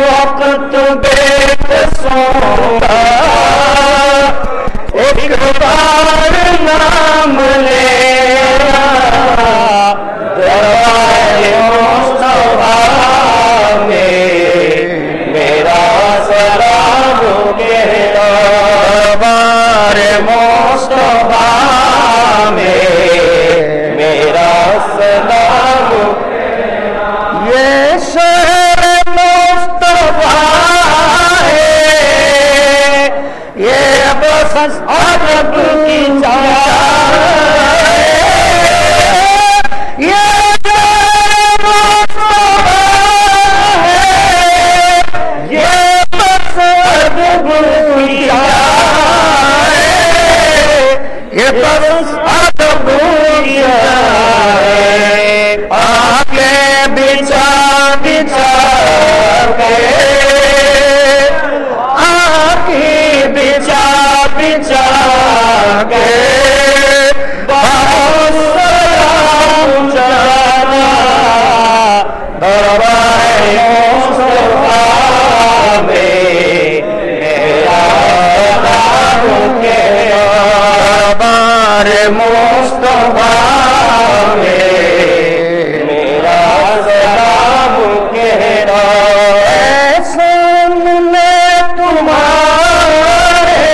وقت بے قصوں کا ایک بار نام لینا دربار مصطفیٰ میں میرا سلام کہنا دربار مصطفیٰ میں میرا سلام کہنا یہ شہر مصطفیٰ ہے یہ بس عرب کی جگہ آگے بچا بچا کے آگے بچا بچا کے بہت سلام چلانا دربار مصطفیٰ میں میرا سلام کہنا دربار مصطفیٰ میں میرا سلام کہنا سامنے تمہارے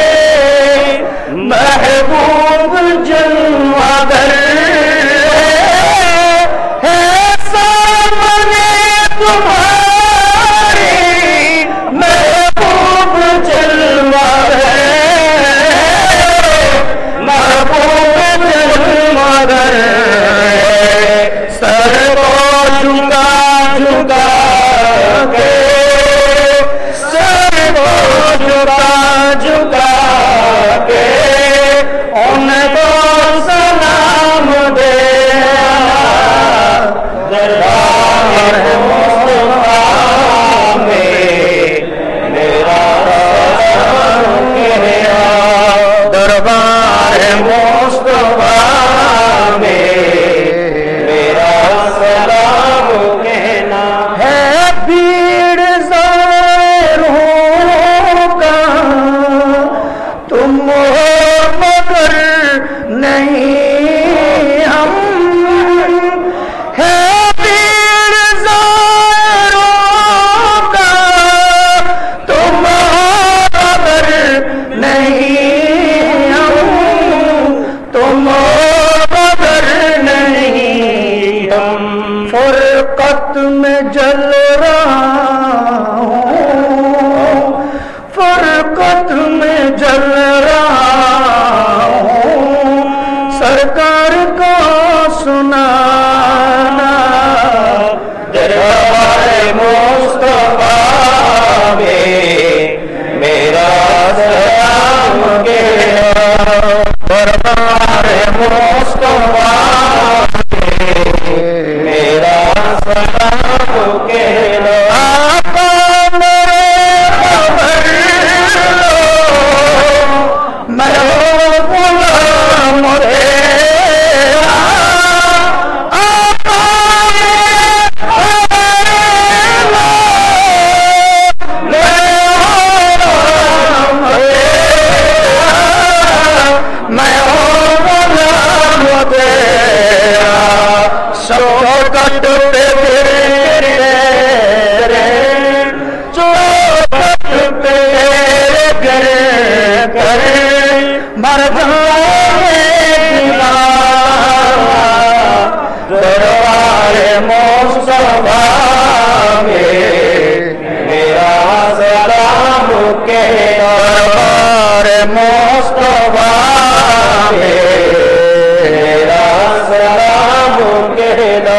محبوب جلوہ گر ہے سامنے تمہارے محبوب جلوہ گر محبوب جلوہ گر سر کو جھکا جھکا کے سر کو جھکا جھکا کے ان کو سلام دینا دربار مصطفیٰ میں میرا سلام کہنا دربار مصطفیٰ میں میرا سلام کہنا ہے بھیڑ زائروں کا تم مگر نہیں ہم ہے بھیڑ زائروں کا تم مگر نہیں ہم تم مگر نہیں ہم فرقت میں جل رہا ہوں فرقت میں جل رہا ہوں سرکار کو سنانا دربار مصطفیٰ میں میرا سلام کہنا دربار مصطفیٰ میں میرا سلام کہنا آقا میرے خبر لو میں غلام تیرا آقا میرے خبر لو میں غلام تیرا میں غلام تیرا شوکت پہ تیرے چوکت پہ گرے کرے مر جائے دربار مصطفیٰ میں میرا سلام کہنا دربار مصطفیٰ میں میرا سلام کہنا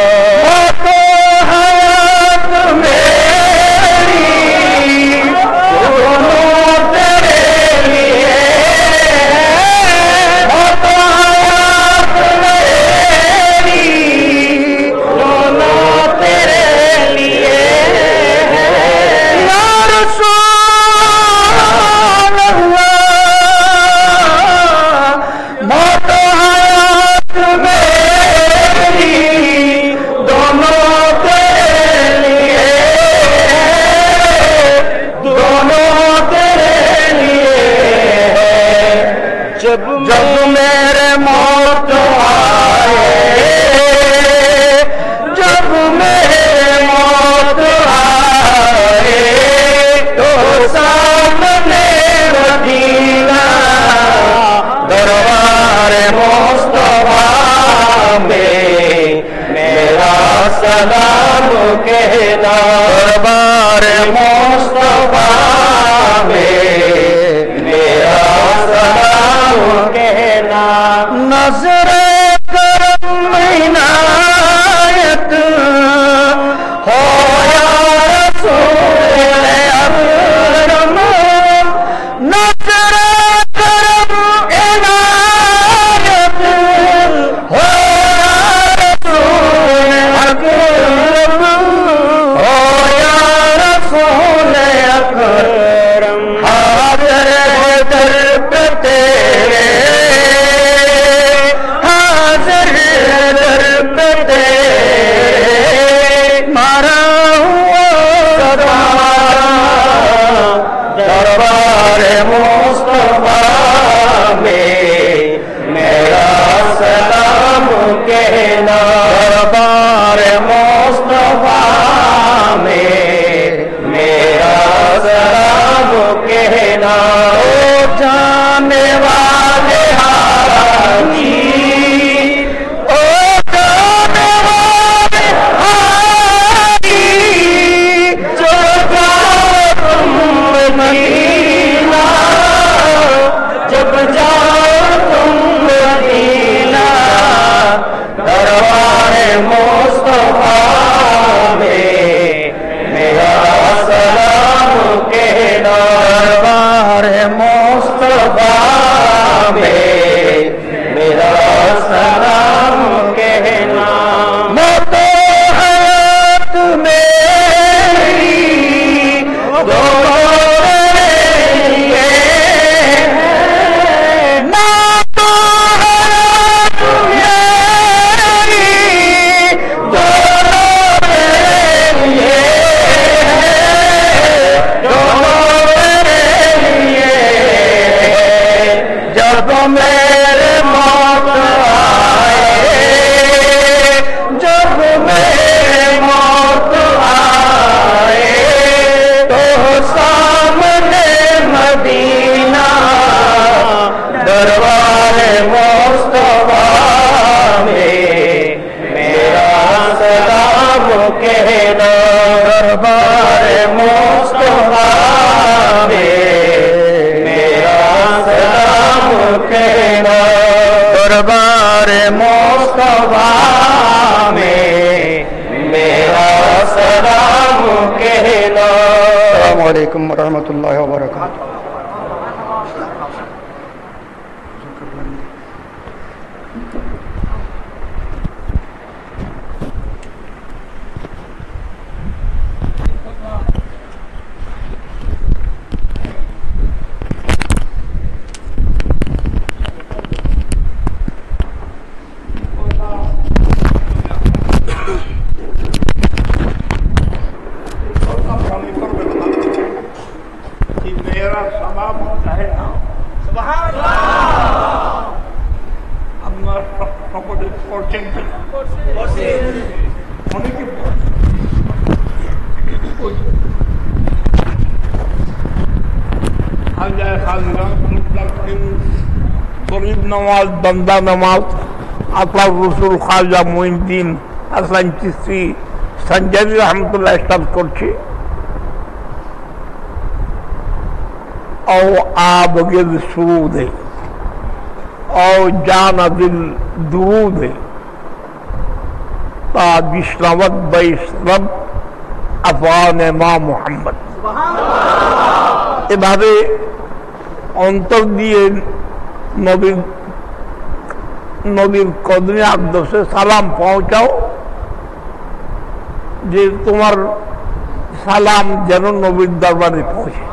جب میرے موت آئے جب میرے موت آئے تو سامنے مدینہ دربار مصطفیٰ میں میرا سلام کہنا دربار مصطفیٰ میں میرا سلام کہنا نظر کرم عنایت ہو یا رسول اکرم نظر کرم عنایت ہو یا رسول اکرم ہو یا رسول اکرم حاضر در پہ تیرے حاضر در پہ تیرے مارا ہوا دربار مصطفیٰ میں میرا سلام کہنا دربار مصطفیٰ میں میرا سلام کہنا او جانے والے حاجی او جانے والے حاجی جو جاؤ تم مدینہ جب جاؤ تم مدینہ دربار مصطفیٰ میں میرا سلام کہنا دربار مصطفیٰ میں میرا سلام کہنا موت و حیات میری دونوں میرے لیے موت و حیات میری دونوں میرے لیے دونوں میرے لیے جب میرے موت آئے جب میرے موت آئے تو سامنے مدینہ دربار مصطفیٰ میں میرا سلام کہنا دربار مصطفیٰ میں میرا سلام کہنا دربار مصطفیٰ میں میرا سلام کہنا السلام علیکم ورحمۃ اللہ وبرکاتہ نواز بندہ نواز اطلاع رسول خواجہ معین الدین حسن চিশতি সঞ্জয় রহমতুল্লাহ ইসলাম করছি او آبگل سرود او جان دل درود تا بشنود بشنب افغان ما محمد এভাবে অন্তর দিয়ে নবীর কদমে আকদসে সালাম পৌঁছাও যে তোমার সালাম যেন নবীর দরবারে পৌঁছে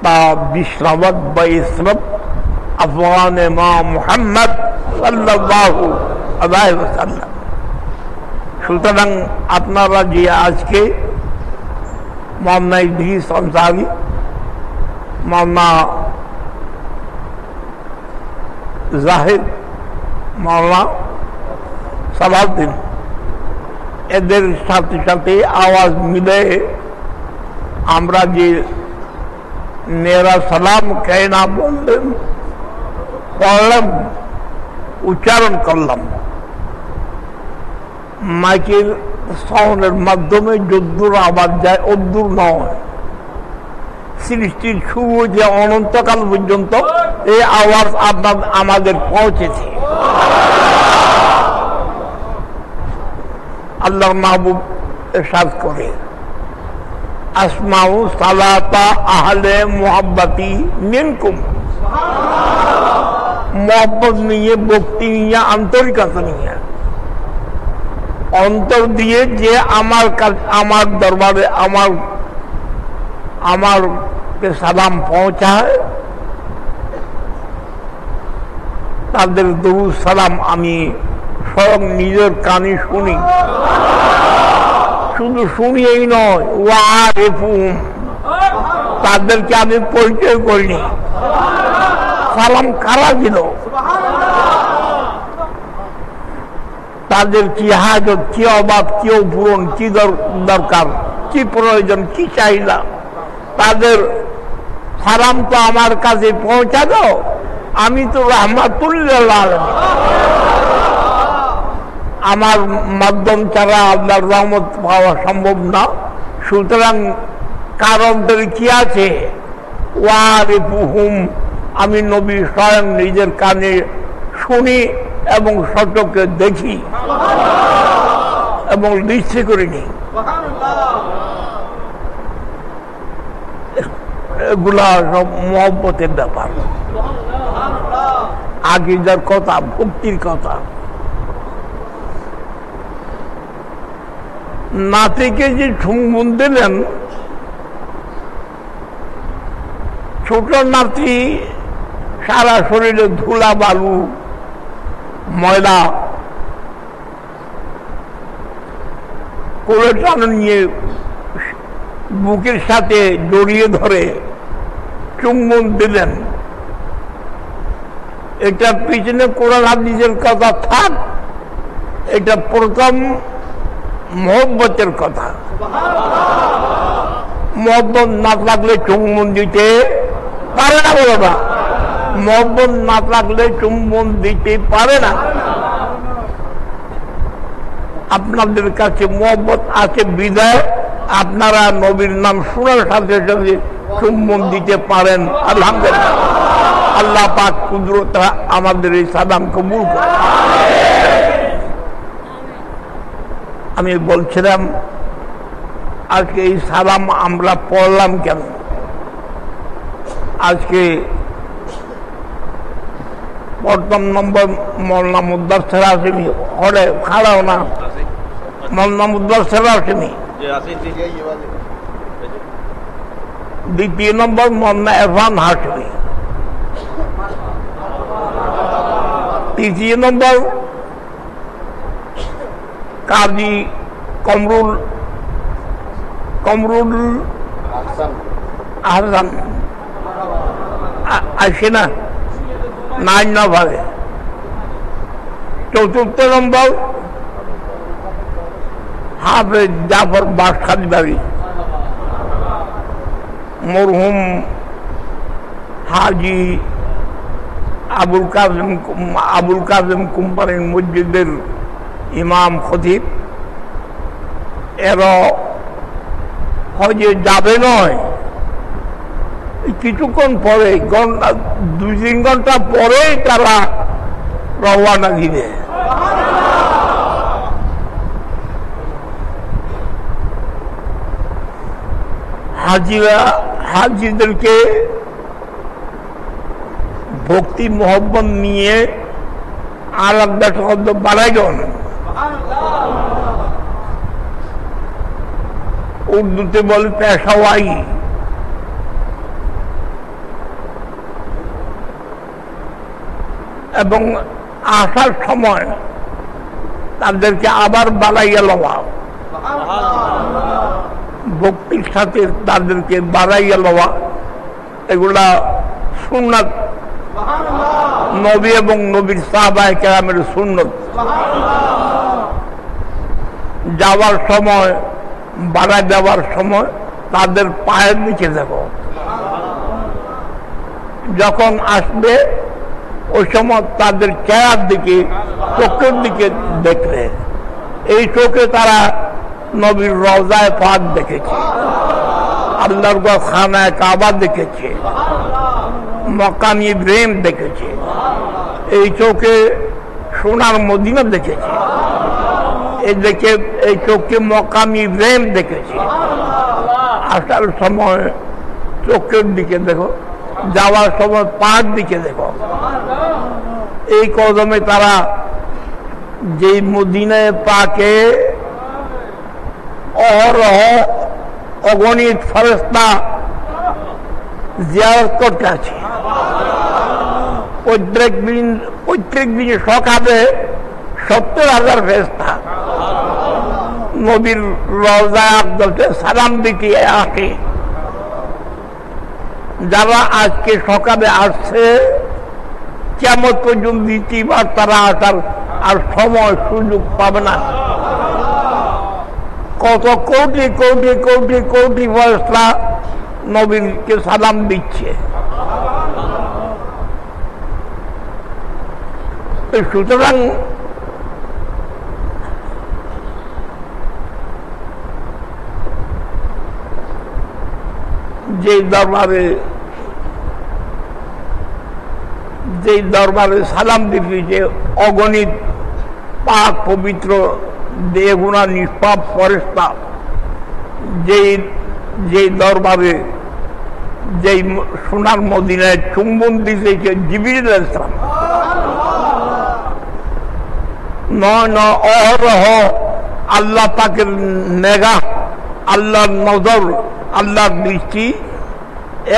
তা বিশরাবত বা ইসরব আফগান মা মুহাম্মদ সাল্লাল্লাহু আলাইহি ওয়াসাল্লাম। সুতরাং আপনারা যে আজকে মাওলানা ইদ্রিস আনসারী মাওলানা জাহিদ, মাওলানা সালাউদ্দিন, এদের সাথে সাথে আওয়াজ মিলে আমরা যে মেরা সালাম কেনা বললেন, পড়লাম, উচ্চারণ করলাম মাইকের সাউন্ডের মাধ্যমে। যদ্দূর আওয়াজ যায় অদ্দূর নয়, সৃষ্টির শুরু যে অনন্তকাল পর্যন্ত এই আওয়াজ আমাদের পৌঁছেছে। আল্লাহ মাহবুব ইরশাদ করে, আসমাউ সালাতা আহলে মুহাব্বতি মিনকুম, মোহাব্বত নিয়ে, ভক্তি নিয়ে, আন্তরিকতা নিয়ে, অন্তর দিয়ে যে আমার দরবারে আমার সালাম পৌঁছায়, তাদের দরুদ সালাম আমি স্বয়ং নিজের কানে শুনি। শুধু শুনিয়েই নয়, ওয়ারিফুহুম, তাদেরকে আমি পরিচয় করিনি। সালাম কারা দিল, তাদের কি হাজত, কি অভাব, কি পূরণ, কি দরকার, কি প্রয়োজন, কি চাহিদা, তাদের সালাম তো আমার কাছে পৌঁছালো। আমি তো রাহমাতুল্লিল আলামিন, আমার মাধ্যম ছাড়া আল্লাহর রহমত পাওয়া সম্ভব না। সুতরাং কার অন্তরে কি আছে, ওয়ারিফুহুম, আমি নবী স্বয়ং নিজের কানে শুনি এবং সচক্ষে দেখি এবং নিশ্চয় করিনি। এগুলা সব মহব্বতের ব্যাপার, আকীদার কথা, ভক্তির কথা। নাতিকে যে চুম্বন দিলেন, ছোট নাতি সারা শরীরে ধুলা বালু ময়লা কোলে টানে নিয়ে বুকের সাথে জড়িয়ে ধরে চুম্বন দিলেন। এটা পিছনে কোরআন হাদিসের কথা থাক, এটা প্রথম মোহব্বতের কথা। মোহব্বত না থাকলে চুম্বন দিতে পারে না, বলো না? মোহব্বত না থাকলে চুম্বন দিতে পারে না। আপনাদের কাছে মোহব্বত আছে বিদায় আপনারা নবীর নাম শোনার সাথে সাথে চুম্বন দিতে পারেন। আলহামদুলিল্লাহ, আল্লাহ পাক কুদরত আমাদের এই সালাম কবুল করে। আমি বলছিলাম আজকে এই সালাম আমরা পড়লাম কেন? আজকে প্রথম নম্বর মৌলানা মুদাসসির আসেনি, হলে খাড়াও না, মৌলানা মুদাসসির আসেনি। দ্বিতীয় নম্বর মৌলানা ইরফান হাশমি। তৃতীয় নম্বর কাজী কমরুল আহসান আসে না, নাই না ভাবে। চতুর্থ নম্বর হাফেজ জাফর বাসখালী বাড়ি, মরহুম হাজি আবুল কাজেম কোম্পানির মসজিদের ইমাম খতিব। এরা হজে যাবে নয়, কিছুক্ষণ পরে, 2-3 ঘন্টা পরেই তারা রওয়ানা দিবে। হাজিদেরকে ভক্তি মোহব্বত নিয়ে আলাদা শব্দ বাড়াইজন, উর্দুতে বলে পেশাওয়াই। এবং আসার সময় তাদেরকে আবার বাড়াইয়া লওয়া, ভক্তির সাথে তাদেরকে বাড়াইয়া লওয়া, এগুলা সুন্নাত, নবী এবং নবীর সাহাবায়ে কেরামের সুন্নত। যাওয়ার সময়, বাড়া যাওয়ার সময় তাদের পায়ের নিচে দেখো, যখন আসবে ওই সময় তাদের চেহারার দিকে, চোখের দিকে দেখলে, এই চোখে তারা নবীর রওজায়ে পাক দেখেছে, আল্লাহর ঘর খানায়ে কাবা দেখেছে, মকাম ইব্রাহিম দেখেছে, এই চোখে সোনার মদিনা দেখেছে, এই চোখে মকাম ইব্রাহিম দেখেছে। আসার সময় চোখের দিকে দেখো, যাওয়ার সময় পায়ের দিকে দেখো। এই কদমে তারা যে মদিনায়ে পাকে অহরহ অগণিত ফেরেশতা জিয়ারত করতে আছে। প্রত্যেক দিন সকালে 70,000 ফেরেশতা নবীর রওজায়ে আফদলকে সালাম দিতে আসে। যারা আজকে সকালে আসছে, কিয়ামত পর্যন্ত দ্বিতীয়বার তারা আসার আর সময় সুযোগ পাবে না। কত কোটি কোটি কোটি কোটি ফেরেশতা নবীকে সালাম দিচ্ছে। সুতরাং যে দরবারে সালাম দিবি, যে অগণিত পাক পবিত্র দেহগুণা নিষ্পাপ ফেরেশতা যে দরবারে, যেই সোনার মদিনায় চুম্বন দিয়েছে জিবরিল আলাইহিস সালাম, অহরহ আল্লাহ পাকের নেগাহ, আল্লাহর নজর, আল্লাহর দৃষ্টি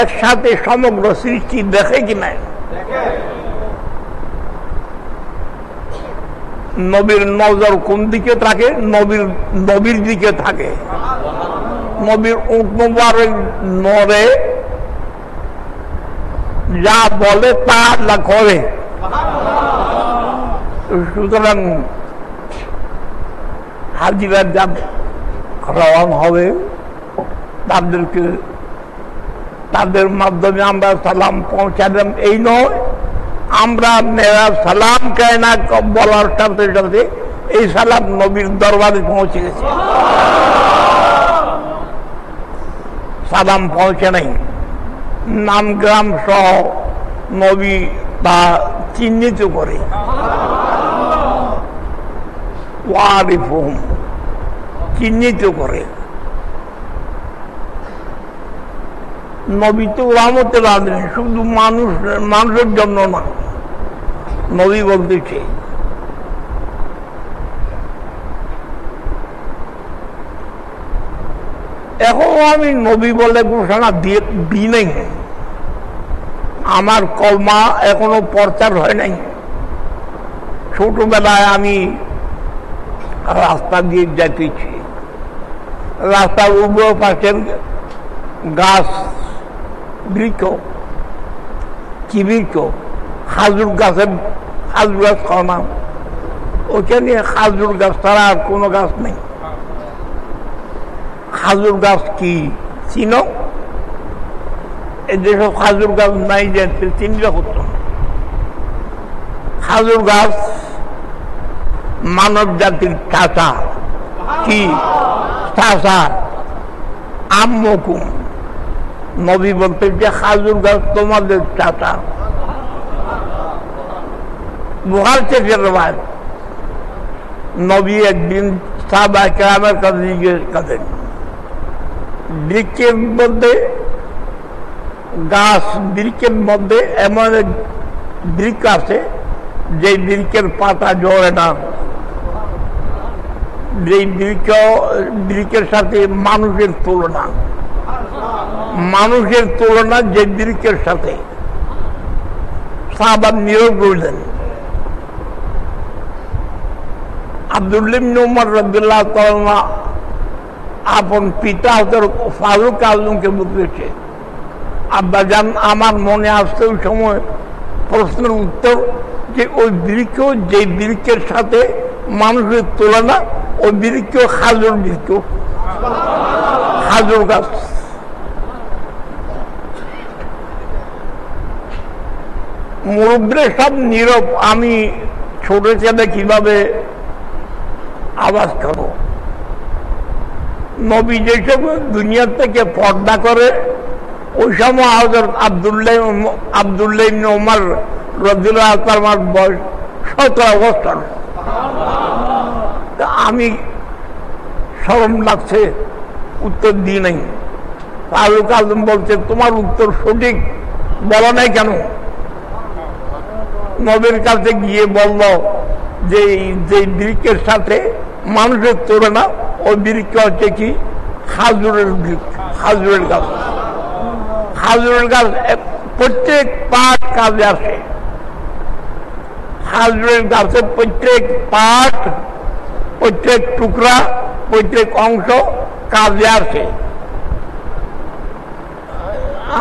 একসাথে সমগ্র সৃষ্টি দেখে কি নাই? নবীর নজর কোন দিকে থাকে? নবীর দিকে থাকে। নবীর উট মুবারক নড়ে, যা বলে তা আল্লাহ করে। সুতরাং হাজিরা যা রওনা হবে, তাদের মাধ্যমে আমরা সালাম পৌঁছালাম এই নয়, আমরা মেরা সালাম কেয় না বলার সাথে সাথে এই সালাম নবীর দরবারে পৌঁছে গেছে। সালাম পৌঁছে নাই, নামগ্রাম সহ নবী তা চিহ্নিত করে। ওয়ারিফুহুম, চিহ্নিত করে। নবী তো রহমতের আদমি, শুধু মানুষের জন্য না। নবী বলতেছে এখনো আমি নবী বলে ঘোষণা দিই নাই, আমার কলমা এখনো প্রচার হয় নাই। ছোটবেলায় আমি রাস্তা দিয়ে যেতেছি, রাস্তার উভয় পাশের গাছ, বৃক্ষ, কি বৃক্ষ? খাজুর গাছ খাও না, ওখানে খাজুর গাছ ছাড়া আর কোনো গাছ নেই। খাজুর গাছ কি চিনো? এই যেসব খাজুর গাছ নাই, যে চিনলে হতো। খাজুর গাছ মানব জাতির চাচা, কি চাচা, আম্মকুম। নবী বলতে যে খাজুর গাছ তোমাদের চাচা। বুখারী থেকে রওয়ায়াত, নবী একদিন সাহাবায়ে কেরামের কাছে জিজ্ঞেস করেন, বৃক্ষের মধ্যে বৃক্ষের মধ্যে এমন এক বৃক্ষ আছে যে বৃক্ষের পাতা ঝরে না, যে বৃক্ষের সাথে মানুষের তুলনা যে বৃক্ষের সাথে। সাহাবা নীরব রইলেন। আব্দুল্লাহ ইবনে উমর রাদিয়াল্লাহু তাআলা আপন পিতা হযরত ফারুক আজমকে বলেছে, আব্বাজান আমার মনে আসছে ওই সময় প্রশ্নের উত্তর যে ওই বৃক্ষ যে বৃক্ষের সাথে মানুষের তুলনা ওই বৃক্ষ খাজুর বৃক্ষ, খাজুর গাছ। মুরব্বীরা সব নীরব, আমি ছোট ছেলে কিভাবে আওয়াজ করব। নবী যে সময় দুনিয়ার থেকে পর্দা করে ওই সময় হযরত আব্দুল্লাহ ইবনে ওমর রাদিয়াল্লাহু তাআলার বয়স 17 বছর। আমি শরম লাগছে, উত্তর দিই নাই। ফারুক আজম বলছে তোমার উত্তর সঠিক, বলো নাই কেন? নবীর কাছে গিয়ে বলল যে যে বৃক্ষের সাথে মানুষের তুলনা ওই বৃক্ষ হচ্ছে কি খাজুরের বৃক্ষ, খাজুরের গাছ। খাজুরের গাছ প্রত্যেক পাট কাজে আসে, খাজুরের গাছের প্রত্যেক পাট, প্রত্যেক টুকরা, প্রত্যেক অংশ কাজে আসে।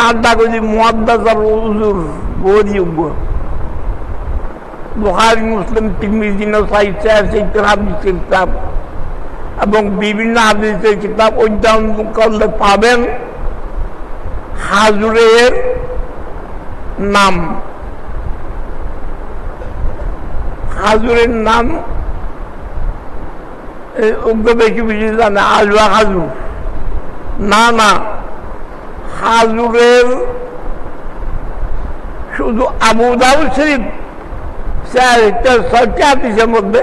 আর দেখো যে মুহাদ্দিস আর হুজুর বহুযোগ্য, বুখারী, মুসলিম, তিরমিজি, নাসাঈ, হাদিসের কিতাব এবং বিভিন্ন হাদিসের কিতাব অধ্যয়ন করলে পাবেন খাজুরের নাম, খাজুরের নাম বেশি বেশি জানে আজওয়া খাজুর না, খাজুরের শুধু আবু দাউদ শরীফ 6 হাদিসের মধ্যে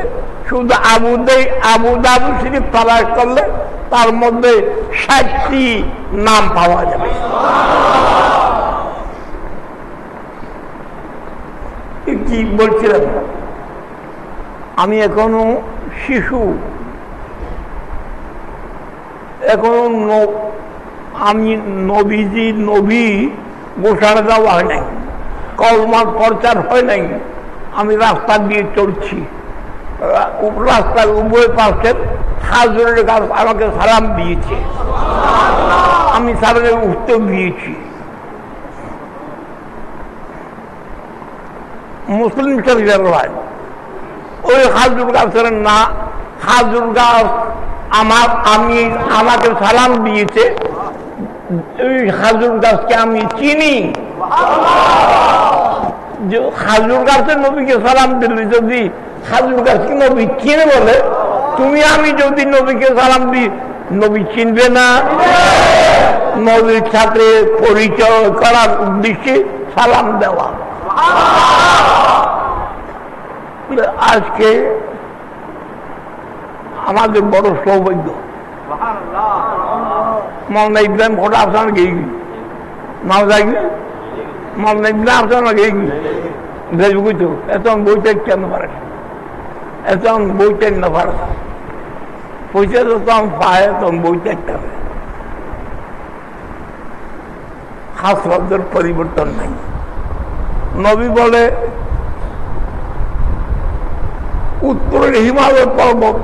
শুধু আবু দাউদ শরীফ তালাশ করলে তার মধ্যে 60টি নাম পাওয়া যাবে। কি বলছিলাম, আমি এখনো শিশু, এখনো আমি নবী ঘোষণা দেওয়া হয় নাই, কলমার প্রচার হয় নাই। আমি রাস্তা দিয়ে চলছি, রাস্তার উভয় পাশের খাজুরের গাছ আমাকে সালাম দিয়েছে, আমি সালামে উত্তর দিয়েছি। মুসলিম শরীফের ভাই ওই খাজুর গাছের না, খাজুর গাছ আমাকে সালাম দিয়েছে, ওই খাজুর গাছকে আমি চিনি। যে খাজুর গাছের নবীকে সালাম দিলি, যদি খাজুর গাছকে নবী চিনে বলে, তুমি আমি যদি নবীকে সালাম দিই, নবী চিনবে না? নবীর সাথে পরিচয় করার উদ্দেশ্যে সালাম দেওয়া। আজকে আমাদের বড় সৌভাগ্য, মৌলানা ইব্রাহিম খোটা আপনার গিয়ে নাও যাই, মৌলানা ইব্রাহিম আপনার গিয়ে ফেসবুকে তো এত বইটা কেন পারে, এত বইটা না পারে, পয়সা তো তখন পায়, তখন বইটা একটা খাস শব্দের পরিবর্তন নাই। নবী বলে উত্তরের হিমালয় পর্বত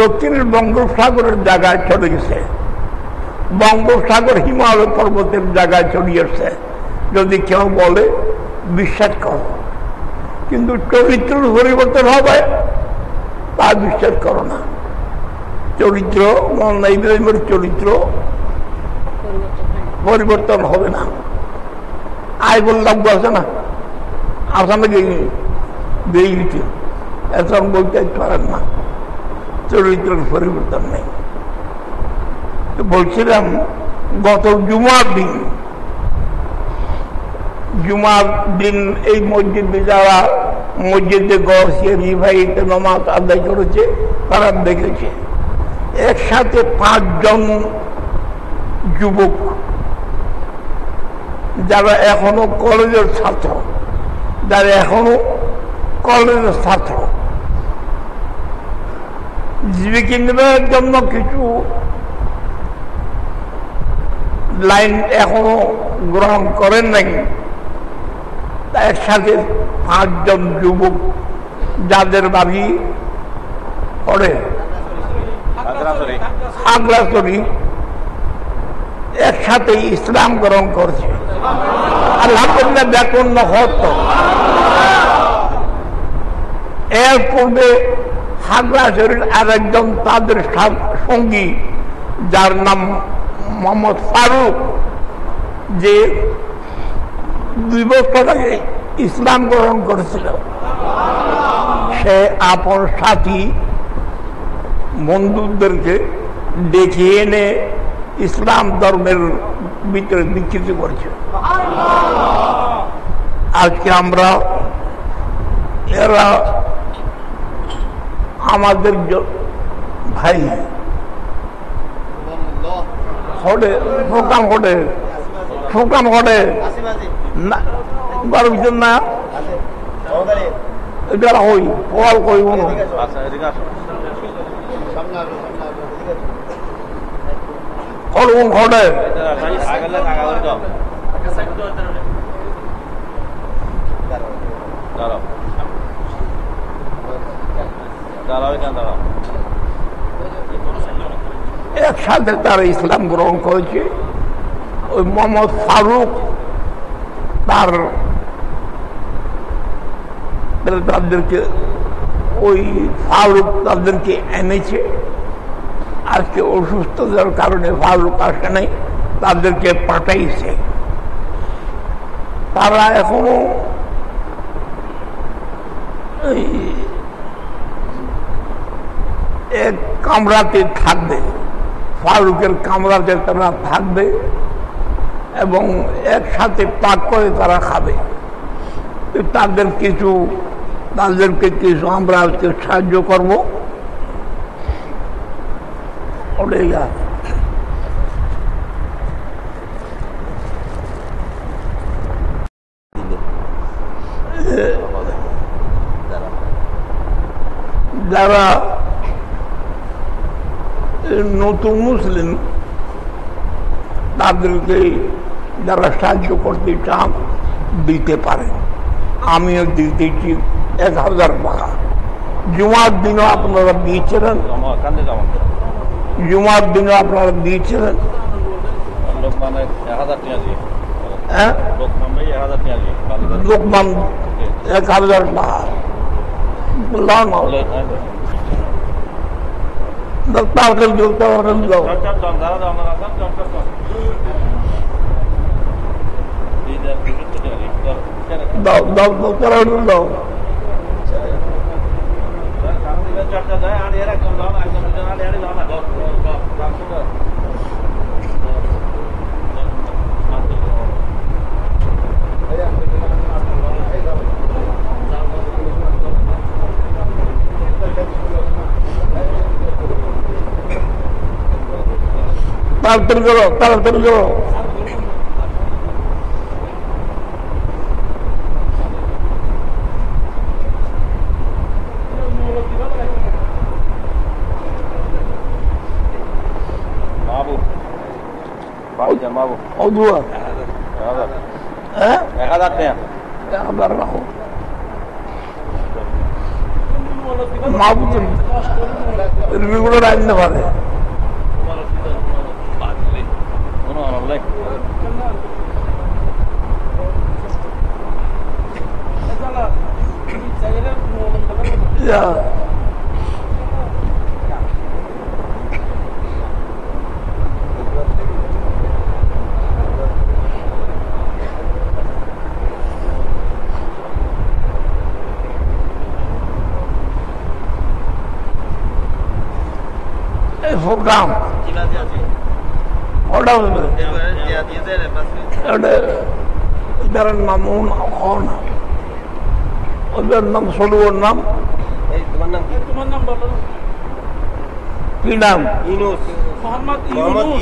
দক্ষিণের বঙ্গোপসাগরের জায়গায় চলে গেছে, বঙ্গোপসাগর হিমালয় পর্বতের জায়গায় ছড়িয়েছে। যদি কেউ বলে বিশ্বাস করো, কিন্তু চরিত্রের পরিবর্তন হবে তা বিশ্বাস করো না। চরিত্র, মৌলানা ইব্রাহিমের চরিত্র পরিবর্তন হবে না। আই বললাম আছে না, আসামে গিয়েছি, এখন বলতে পারেন না, চরিত্রের পরিবর্তন নেই। তো বলছিলাম গত জুমার দিন এই মসজিদে যারা মসজিদে গড়ছে রিভাইতে নামাজ আদায় করেছে, তারা দেখেছে একসাথে 5 জন যুবক যারা এখনো কলেজের ছাত্র, জীবিকা নির্বাহের জন্য কিছু লাইন এখনো গ্রহণ করেন নাই। একসাথে 5 জন যুবক যাদের বাড়ি পড়ে খাগড়াছড়ি, একসাথে ইসলাম গ্রহণ করছে। আলহামদুলিল্লাহ বেতন হতো। এর পূর্বে খাগড়াছড়ির আরেকজন তাদের সঙ্গী যার নাম মোহাম্মদ ফারুক, যে 2 বছর আগে ইসলাম গ্রহণ করেছিল, সে আপন সাথী বন্ধুদেরকে ডেকে এনে ইসলাম ধর্মের ভিতরে দীক্ষিত করছে। আজকে আমরা এরা আমাদের ভাই প্রোগ্রাম ঘটে গর্বিত না এটা হই ফল কইব না ফলন ঘটে একসাথে তারা ইসলাম গ্রহণ করেছে। ওই মোহাম্মদ ফারুক তাদেরকে তাদেরকে এনেছে। আজকে অসুস্থতার কারণে ফারুক আসে নাই, তাদেরকে পাঠাইছে। তারা এখনো এক কামরাতে থাকবে, ফারুকের কামরাতে তারা থাকবে এবং একসাথে পাক করে তারা খাবে। তাদেরকে কিছু আমরা সাহায্য করব। যারা নতুন মুসলিম তাদেরকে যারা সাহায্য করতে চান দিতে পারে। আমিও দিতেছি 1000 টাকা। জুমার দিনও আপনারা দিয়েছিলেন, জুমার দিনও আপনারা দিয়েছিলেন। লোকমান 1000 টাকা তাড়াতাড়ি করো। রেগুলার আনতে পারে। program. Ibarat namun on. Ibarat nam soluan nam. Teman nam bapa. Pinam. Yunus. Muhammad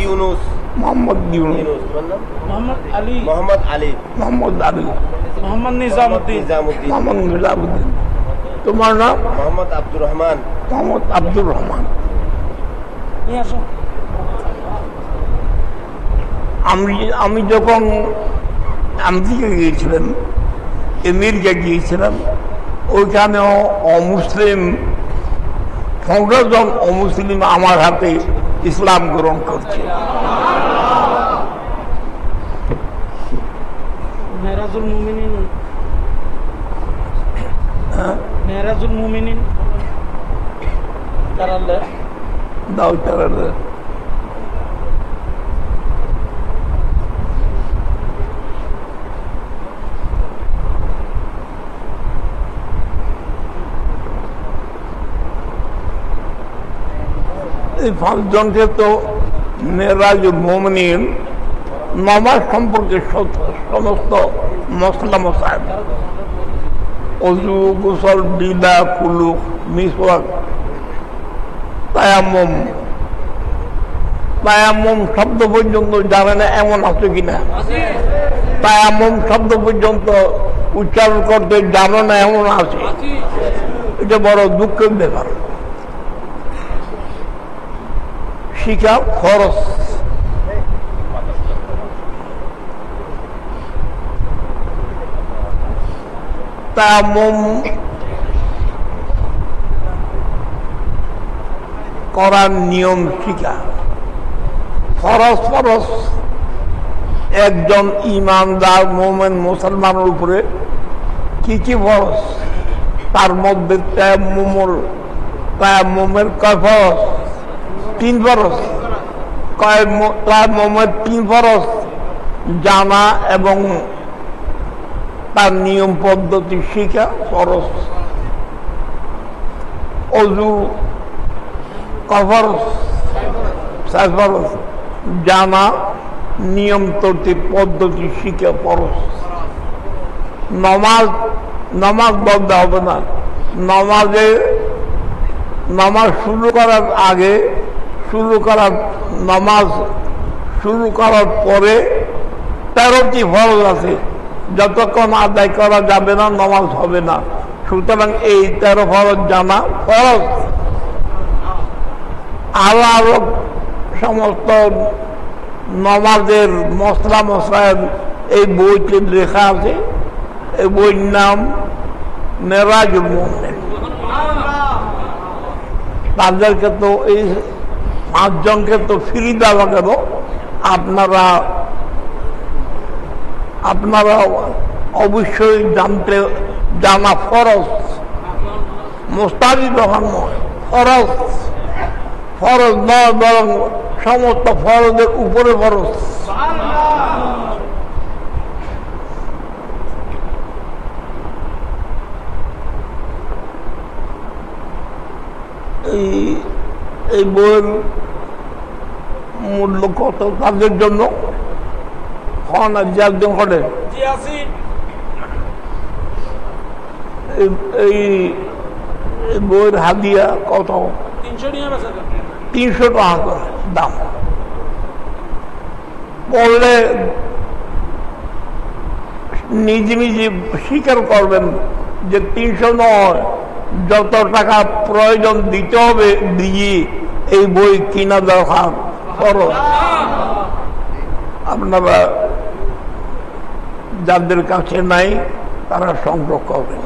Yunus. Muhammad Yunus. Muhammad Ali. Muhammad Ali. Muhammad Ali. Muhammad Nizamuddin. Muhammad Nizamuddin. তোমার নাম? মোহাম্মদ আব্দুর রহমান। মোহাম্মদ আব্দুর রহমান। আমি যখন আমেরিকা গিয়েছিলাম, আমেরিকা গিয়েছিলাম, ওইখানেও অমুসলিম 15 জন অমুসলিম আমার হাতে ইসলাম গ্রহণ করছে। মেহরাজুল মুমিনিন মেহরাজুল মুমিনিন তারালে দাও তারালে এই পাঁচজনকে তো মেরাজুল মুমিনিন নামাজ সম্পর্কে সমস্ত মশলা মশাইল অজু গোসল বিদা কুলুক মিসওয়াক তায়াম্মুম তায়াম্মুম শব্দ পর্যন্ত জানে না এমন আছে কিনা? তায়াম্মুম শব্দ পর্যন্ত উচ্চারণ করতে জানো না এমন আছে? এটা বড় দুঃখের ব্যাপার। শিখা খরচ। তায়াম্মুম করার নিয়ম শিখা ফরজ ফরজ একজন ইমানদার মোমেন মুসলমানের উপরে কি কি ফরজ, তার মধ্যে তায়াম্মুমের কয় ফরজ? 3 ফরজ। তায়াম্মুমের 3 ফরজ জানা এবং তার নিয়ম পদ্ধতি শিখা ফরজ। অজু ফরজ, 4 ফরজ জানা, নিয়ম তরতিব পদ্ধতি শিখা ফরজ। নামাজ বলতে হবে না। নামাজ শুরু করার আগে, নামাজ শুরু করার পরে 13টি ফরজ আছে, যতক্ষণ আদায় করা যাবে না নামাজ হবে না। সুতরাং এই 13 ফরজ জানা ফরজ। আরো সমস্ত নামাজের মশলা মশাইল এই বইতে লেখা আছে। এই বইয়ের নাম মেরাজুল মুমিনিন। তাদেরকে তো এই 5 জনকে তো ফ্রি দেওয়া গেল। আপনারা অবশ্যই জানা ফরজ, মুস্তাহাব নয়, ফরজ। ফরজ নয় বরং সমস্ত ফরজের উপরে ফরজ। এই বইয়ের মূল্য কত তাদের জন্য? একজন হলে এই বইয়ের হাদিয়া কত? 300 টাকা করে দাম। পড়লে নিজে নিজে স্বীকার করবেন যে 300 নয়, যত টাকা প্রয়োজন দিতে হবে দিয়ে এই বই কিনা দরকার খরচ। আপনারা যাদের কাছে নাই তারা সংগ্রহ করবেন।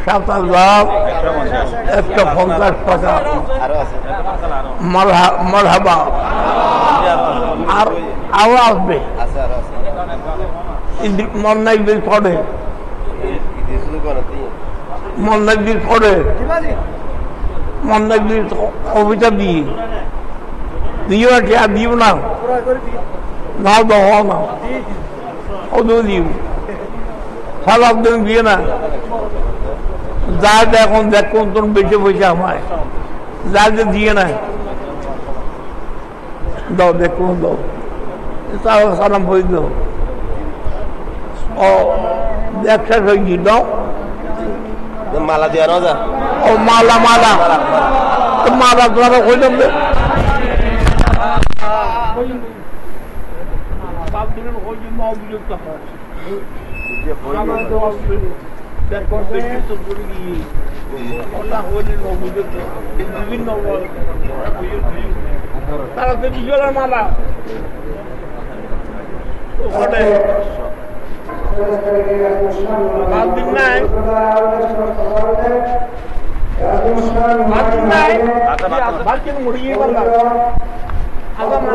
7,150 টাকা মারহাবা। আর আরো আসবে। মন্নাই বিল পড়ে, মন্নাই বিল পড়ে, মন্নাই বিল কবিতা দিয়ে দিও না, আর দিও না, নাও দাও না, ওদের দিও সালাদ দিন দিয়ে না। যা এখন দেখুন তোর বেঁচে বসে আমায় যা দিয়ে না দাও, দেখুন দাও, সালাম হয়ে দাও। ও ব্যবসা হয়ে গিয়ে দাও। মালা দেওয়া না যা। ও মালা মালা মালা তোমার হয়ে যাবে। তারা তো বিজয়ের মালা Amin.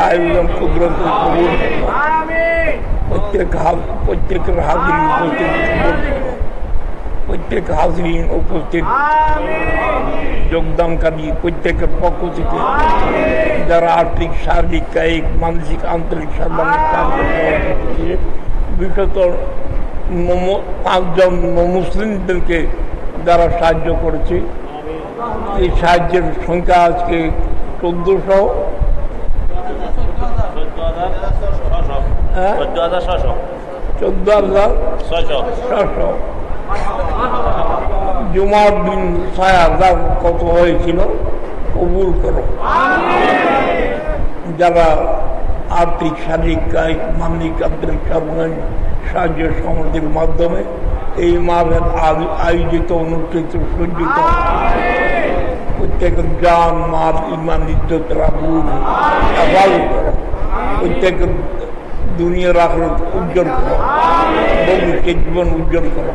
আয়োজন কুদরত কবুল প্রত্যেক হাজরিন উপস্থিত যোগদানকারী প্রত্যেকের পক্ষ থেকে যারা আর্থিক শারীরিক কায়িক মানসিক আন্তরিক সর্বাঙ্গীন বিশেষত 5 জন মুসলিমদেরকে যারা সাহায্য করেছে, এই সাহায্যের সংখ্যা আজকে 1400 জুমার দিন 6000 কত হয়েছিল কবুল করো। যারা আর্থিক, শারীরিক, কায়িক, মানবিক, আন্তরিক সর্বজনীন সাহায্য সমাধির মাধ্যমে এই মাহফিল আয়োজিত, অনুষ্ঠিত, সজ্জিত প্রত্যেকের জান, মাল, ইমান, ইজ্জত, রাবুল হেফাজত করো। প্রত্যেকের দুনিয়ার আখিরাত উজ্জ্বল করো, ভবিষ্যৎ জীবন উজ্জ্বল করো।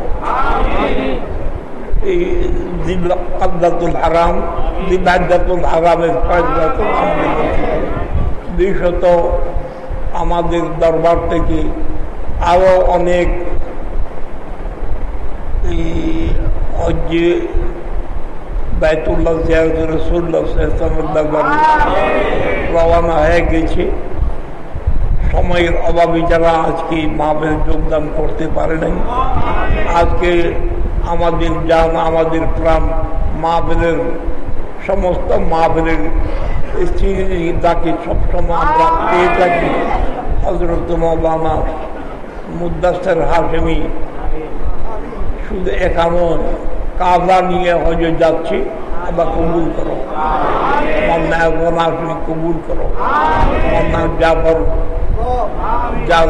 এই জিল্লাতুল হারাম, জিল্লাতুল হারামের ফায়দাতুল বিশেষত আমাদের দরবার থেকে আরো অনেক হজ্জে বাইতুল্লাহ জিয়ারত রাসূলুল্লাহ সাল্লাল্লাহু আলাইহি ওয়াসাল্লাম রওনা হয়ে গেছে। সময়ের অভাবে যারা আজকে মাহফিলে যোগদান করতে পারে নাই, আজকে আমাদের জান, আমাদের প্রাণ মাহফিলের সমস্ত মাহফিলের স্মৃতি যাকে সবসময় আমরা পেয়ে থাকি, হযরত মাওলানা মুদাসসির হাশেমি শুধু এখানে কাজা নিয়ে হজে যাচ্ছি, আবার কবুল করো। মাওলানা হাশেমি কবুল করো। মাওলানা জাফর, যার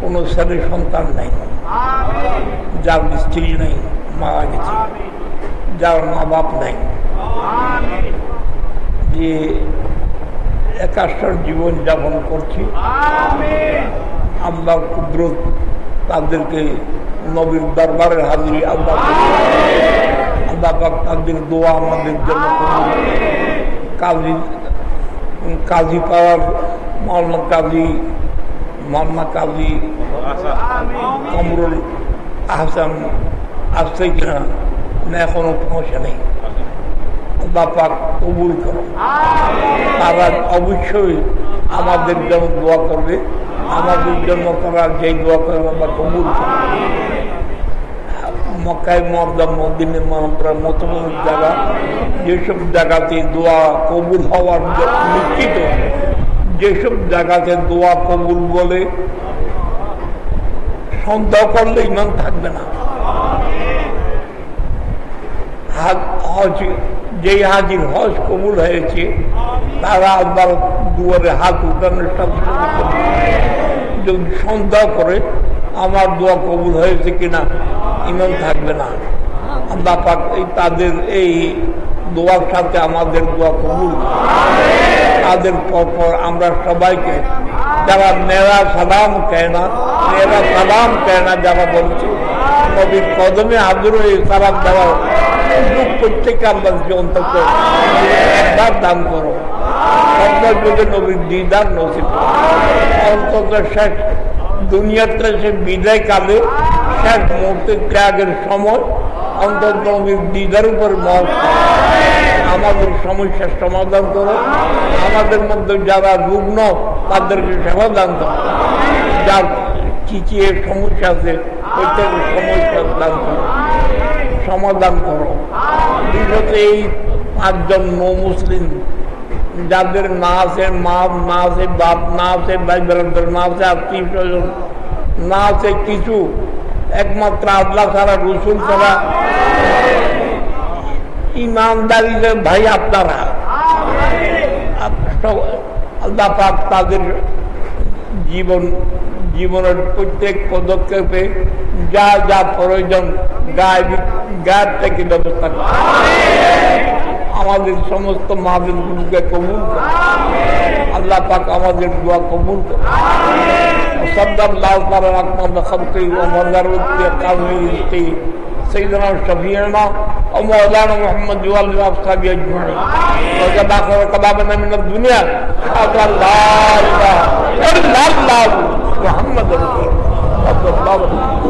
কোনো ছেলে সন্তান নাই, যার স্ত্রী নাই, মারা গেছে, যার মা বাপ নাই, যে একাশ্বর জীবন যাপন করছি, আল্লাহর কুদরত তাদেরকে নবীর দরবারের হাজিরি আল্লাহ পাক তাদের দোয়া আমাদের জন্য কাজী পাওয়ার মাওলানা কাজী কামরুল আহসান আসছে কিনা না এখনো পৌঁছে নেই, আল্লাহ পাক কবুল করো। তারা অবশ্যই আমাদের জন্য দোয়া করবে, আমাদের জন্য তারা যেই দোয়া করবে আল্লাহ কবুল করবে। মক্কায় মুআজ্জাম, মদিনা মুনাওয়ারার মতো জায়গা, যেসব জায়গাতে দোয়া কবুল হওয়ার নিশ্চিত, যেসব জায়গাতে দোয়া কবুল বলে সন্দেহ করলে ইমান থাকবে না। যেই হাজির হজ কবুল হয়েছে তারা আবার দুয়ারে হাত উঠানোর সাথে যদি সন্দেহ করে আমার দোয়া কবুল হয়েছে কিনা, ইমান থাকবে না। আল্লাহ পাক তাদের এই দোয়ার সাথে আমাদের দোয়া কবুল। তাদের পর আমরা সবাইকে যারা মেরা সালাম কেনা যারা বলছে, নবীর কদমে হাজির হয়ে সালাম দেওয়ার সুযোগ প্রত্যেকে আল্লাহ অন্তত একবার দান করো। সবাই যদি নবীর দিদার নসিব অন্তত শেষ দুনিয়াতে সে বিদায় কালে শেষ মুহূর্তে ত্যাগের সময় অন্তত নবীর দিদার উপর মত আমাদের সমস্যার সমাধান করো। আমাদের মধ্যে যারা রুগ্ন তাদেরকে সেবা দান করো, যার চিচিয়ে সমস্যা আছে প্রত্যেকের সমস্যার দান করো, সমাধান করো। বিশেষত এই 5 জন মুসলিম যাদের না আছে মা, না আছে বাপ, না আছে ভাই ব্রাদার, না আছে আত্মীয় স্বজন, না আছে কিছু, একমাত্র আল্লাহ ছাড়া, রসুল ছাড়া, ইমানদারিদের ভাই আপনারা, আল্লাহ পাক তাদের জীবনের প্রত্যেক পদক্ষেপে যা যা প্রয়োজন গায়েব থেকে ব্যবস্থা করে আমাদের সমস্ত মাহফিলগুলোকে কবুল করে। আল্লাহ পাক আমাদের দোয়া কবুল করে। সাল্লাল্লাহু আলাইহি খালকি ওয়া মাদারুতি কামিলতি سيدنا شفيعنا ومولانا محمد وآله وصحبه أجمعين وجب آخر كبابنا من الدنيا أشهد أن لا إله إلا الله محمد رسول الله صلى الله عليه وسلم.